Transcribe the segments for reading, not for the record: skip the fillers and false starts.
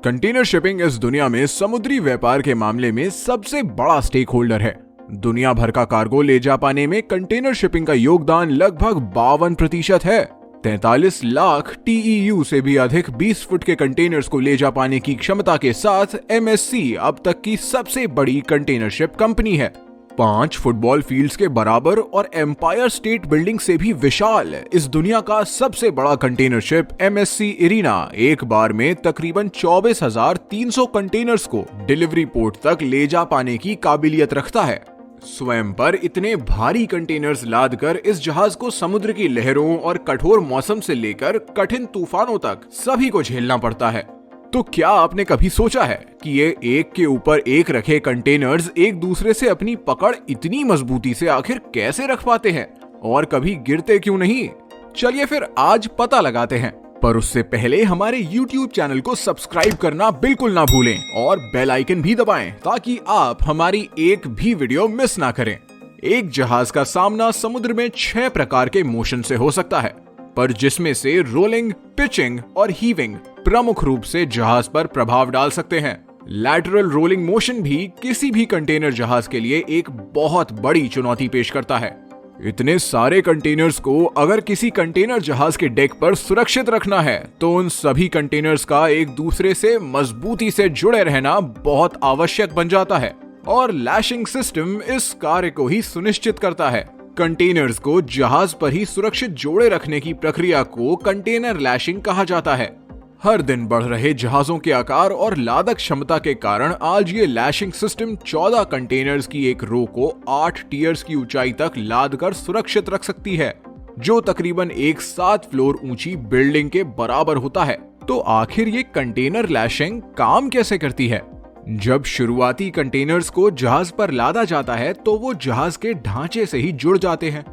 Container shipping इस दुनिया में समुद्री व्यापार के मामले में सबसे बड़ा स्टेक होल्डर है। दुनिया भर का कार्गो ले जा पाने में कंटेनर शिपिंग का योगदान लगभग 52% है। 43 लाख TEU से भी अधिक 20 फुट के कंटेनर्स को ले जा पाने की क्षमता के साथ MSC अब तक की सबसे बड़ी कंटेनर शिप कंपनी है। 5 फुटबॉल फील्ड्स के बराबर और एम्पायर स्टेट बिल्डिंग से भी विशाल इस दुनिया का सबसे बड़ा कंटेनर शिप MSC इरीना एक बार में तकरीबन 24,300 कंटेनर्स को डिलीवरी पोर्ट तक ले जा पाने की काबिलियत रखता है। स्वयं पर इतने भारी कंटेनर्स लाद कर इस जहाज को समुद्र की लहरों और कठोर मौसम से लेकर कठिन तूफानों तक सभी को झेलना पड़ता है। तो क्या आपने कभी सोचा है कि ये एक के ऊपर एक रखे कंटेनर्स एक दूसरे से अपनी पकड़ इतनी मजबूती से आखिर कैसे रख पाते हैं और कभी गिरते क्यों नहीं? चलिए फिर आज पता लगाते हैं। पर उससे पहले हमारे YouTube चैनल को सब्सक्राइब करना बिल्कुल ना भूलें और बेल आइकन भी दबाएं ताकि आप हमारी एक भी वीडियो मिस ना करें। एक जहाज का सामना समुद्र में 6 प्रकार के मोशन से हो सकता है, पर जिसमें से रोलिंग, पिचिंग और हीविंग प्रमुख रूप से जहाज पर प्रभाव डाल सकते हैं। लैटरल रोलिंग मोशन भी किसी भी कंटेनर जहाज के लिए एक बहुत बड़ी चुनौती पेश करता है। इतने सारे कंटेनर्स को अगर किसी कंटेनर जहाज के डेक पर सुरक्षित रखना है तो उन सभी कंटेनर्स का एक दूसरे से मजबूती से जुड़े रहना बहुत आवश्यक बन जाता है और लैशिंग सिस्टम इस कार्य को ही सुनिश्चित करता है। कंटेनर्स को जहाज पर ही सुरक्षित जोड़े रखने की प्रक्रिया को कंटेनर लैशिंग कहा जाता है। हर दिन बढ़ रहे जहाजों के आकार और लादक क्षमता के कारण आज ये लैशिंग सिस्टम 14 कंटेनर्स की एक रो को 8 टियर्स की ऊंचाई तक लाद कर सुरक्षित रख सकती है, जो तकरीबन एक 7 फ्लोर ऊंची बिल्डिंग के बराबर होता है। तो आखिर ये कंटेनर लैशिंग काम कैसे करती है? जब शुरुआती कंटेनर्स को जहाज पर लादा जाता है तो वो जहाज के ढांचे से ही जुड़ जाते हैं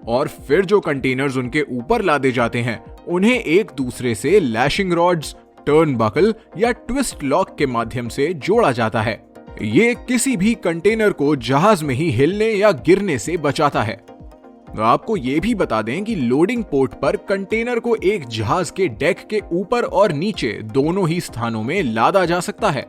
और फिर जो कंटेनर्स उनके ऊपर लादे जाते हैं उन्हें एक दूसरे से लैशिंग रॉड्स, टर्न बकल या ट्विस्ट लॉक के माध्यम से जोड़ा जाता है। ये किसी भी कंटेनर को जहाज में ही हिलने या गिरने से बचाता है। आपको ये भी बता दें कि लोडिंग पोर्ट पर कंटेनर को एक जहाज के डेक के ऊपर और नीचे दोनों ही स्थानों में लादा जा सकता है।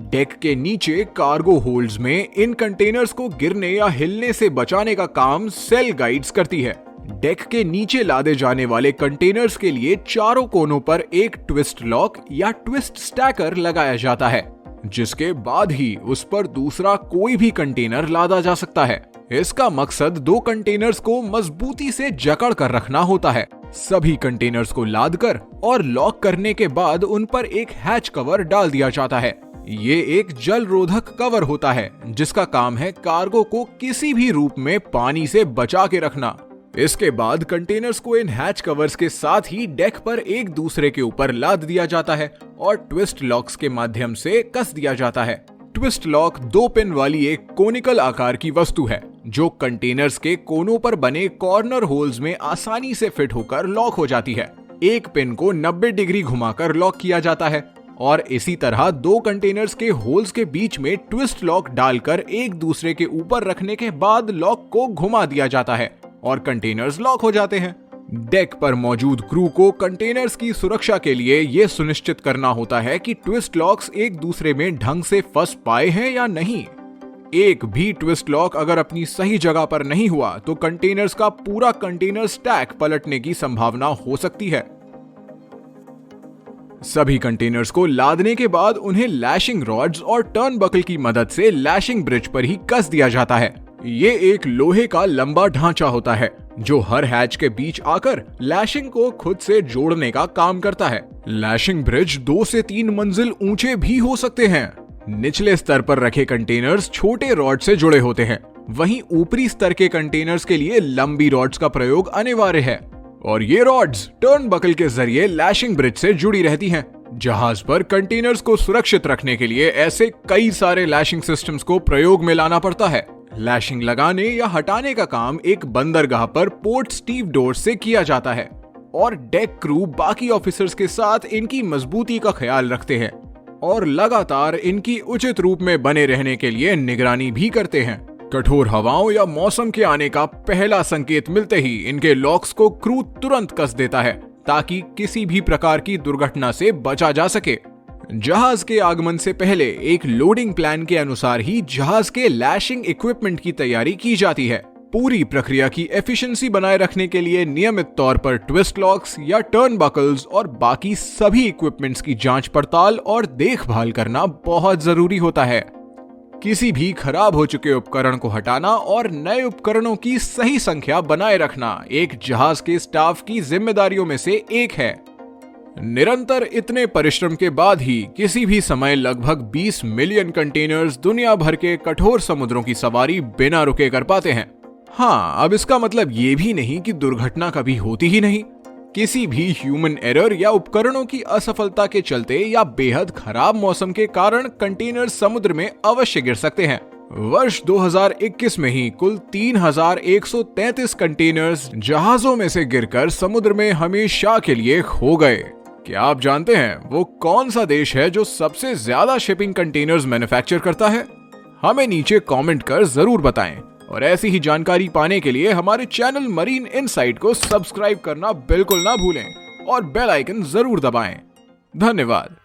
डेक के नीचे कार्गो होल्ड्स में इन कंटेनर्स को गिरने या हिलने से बचाने का काम सेल गाइड्स करती है। डेक के नीचे लादे जाने वाले कंटेनर्स के लिए चारों कोनों पर एक ट्विस्ट लॉक या ट्विस्ट स्टैकर लगाया जाता है, जिसके बाद ही उस पर दूसरा कोई भी कंटेनर लादा जा सकता है। इसका मकसद 2 कंटेनर्स को मजबूती से जकड़ कर रखना होता है। सभी कंटेनर्स को लाद कर और लॉक करने के बाद उन पर एक हैच कवर डाल दिया जाता है। ये एक जल रोधक कवर होता है जिसका काम है कार्गो को किसी भी रूप में पानी से बचा के रखना। इसके बाद कंटेनर्स को इन हैच कवर्स के साथ ही डेक पर एक दूसरे के ऊपर लाद दिया जाता है और ट्विस्ट लॉक्स के माध्यम से कस दिया जाता है। ट्विस्ट लॉक 2 पिन वाली एक कोनिकल आकार की वस्तु है जो कंटेनर्स के कोनों पर बने कॉर्नर होल्स में आसानी से फिट होकर लॉक हो जाती है। एक पिन को 90 डिग्री घुमाकर लॉक किया जाता है और इसी तरह 2 कंटेनर्स के होल्स के बीच में ट्विस्ट लॉक डालकर एक दूसरे के ऊपर रखने के बाद लॉक को घुमा दिया जाता है और कंटेनर्स लॉक हो जाते हैं। डेक पर मौजूद क्रू को कंटेनर्स की सुरक्षा के लिए यह सुनिश्चित करना होता है कि ट्विस्ट लॉक्स एक दूसरे में ढंग से फंस पाए हैं या नहीं। एक भी ट्विस्ट लॉक अगर अपनी सही जगह पर नहीं हुआ तो कंटेनर्स का पूरा कंटेनर स्टैक पलटने की संभावना हो सकती है। सभी कंटेनर्स को लादने के बाद उन्हें लैशिंग रॉड्स और टर्न बकल की मदद से लैशिंग ब्रिज पर ही कस दिया जाता है। ये एक लोहे का लंबा ढांचा होता है जो हर हैच के बीच आकर लैशिंग को खुद से जोड़ने का काम करता है। लैशिंग ब्रिज 2 से 3 मंजिल ऊंचे भी हो सकते हैं। निचले स्तर पर रखे कंटेनर्स छोटे रॉड से जुड़े होते हैं, वहीं ऊपरी स्तर के कंटेनर्स के लिए लंबी रॉड्स का प्रयोग अनिवार्य है और ये रॉड्स टर्न बकल के जरिए लैशिंग ब्रिज से जुड़ी रहती हैं। जहाज पर कंटेनर्स को सुरक्षित रखने के लिए ऐसे कई सारे लैशिंग सिस्टम्स को प्रयोग में लाना पड़ता है। लैशिंग लगाने या हटाने का काम एक बंदरगाह पर पोर्ट स्टीवडोर से किया जाता है और डेक क्रू बाकी ऑफिसर्स के साथ इनकी मजबूती का ख्याल रखते हैं और लगातार इनकी उचित रूप में बने रहने के लिए निगरानी भी करते हैं। कठोर हवाओं या मौसम के आने का पहला संकेत मिलते ही इनके लॉक्स को क्रू तुरंत कस देता है ताकि किसी भी प्रकार की दुर्घटना से बचा जा सके। जहाज के आगमन से पहले एक लोडिंग प्लान के अनुसार ही जहाज के लैशिंग इक्विपमेंट की तैयारी की जाती है। पूरी प्रक्रिया की एफिशिएंसी बनाए रखने के लिए नियमित तौर पर ट्विस्ट लॉक्स या टर्न बकल्स और बाकी सभी इक्विपमेंट्स की जांच पड़ताल और देखभाल करना बहुत जरूरी होता है। किसी भी खराब हो चुके उपकरण को हटाना और नए उपकरणों की सही संख्या बनाए रखना एक जहाज के स्टाफ की जिम्मेदारियों में से एक है। निरंतर इतने परिश्रम के बाद ही किसी भी समय लगभग 20 मिलियन कंटेनर्स दुनिया भर के कठोर समुद्रों की सवारी बिना रुके कर पाते हैं। हाँ, अब इसका मतलब ये भी नहीं कि दुर्घटना कभी होती ही नहीं। किसी भी ह्यूमन एरर या उपकरणों की असफलता के चलते या बेहद खराब मौसम के कारण कंटेनर समुद्र में अवश्य गिर सकते हैं। वर्ष 2021 में ही कुल 3133 कंटेनर्स जहाजों में से गिरकर समुद्र में हमेशा के लिए खो गए। क्या आप जानते हैं वो कौन सा देश है जो सबसे ज्यादा शिपिंग कंटेनर्स मैन्युफैक्चर करता है? हमें नीचे कमेंट कर जरूर बताएं और ऐसी ही जानकारी पाने के लिए हमारे चैनल मरीन इनसाइट को सब्सक्राइब करना बिल्कुल ना भूलें और बेल आइकन जरूर दबाएं। धन्यवाद।